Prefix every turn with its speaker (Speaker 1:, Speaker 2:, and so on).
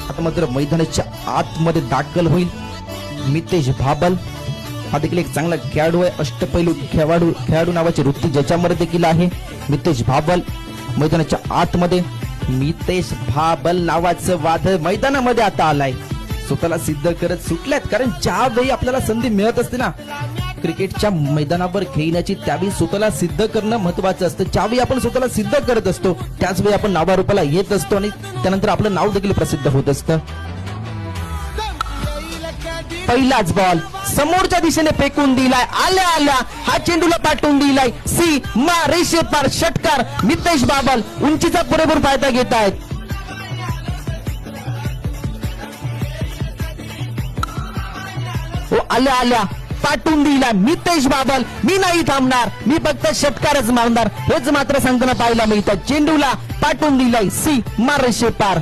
Speaker 1: आता मात्र मैदानाच्या आतमध्ये दाखल होईल मितेश भाबल. हा देखील एक चांगला खेळाडू आहे. अष्टपैलू खेळाडू नावाची वृत्ती ज्याच्यामध्ये देखील आहे मितेश भाबल. मैदानाच्या आतमध्ये मितेश भाबल नावाचं वादळ मैदानामध्ये आता आलाय. स्वतःला सिद्ध करत सुटल्यात. कारण ज्यावेळी आपल्याला संधी मिळत असते ना क्रिकेटच्या मैदानावर खेळण्याची, त्यावेळी स्वतःला सिद्ध करणं महत्वाचं असतं. ज्यावेळी आपण स्वतःला सिद्ध करत असतो त्याच वेळी आपण नावारूपाला येत असतो आणि त्यानंतर आपलं नाव देखील प्रसिद्ध होत असतं. पहिलाच बॉल समोरच्या दिशेने फेकून दिलाय. आल्या आल्या हा चेंडूला पाठवून दिलाय. सी मा रेषे पार षटकार. मितेश भाबल उंचीचा पुरेपूर फायदा घेत आहेत. आल्या आल्या पाठवून दिला मितेश भाबल. मी नाही थांबणार, मी फक्त षटकारच मारणार, हेच मात्र सांगताना पाहायला मिळतं. चेंडूला पाठवून दिलाय. सी मार रेषे पार.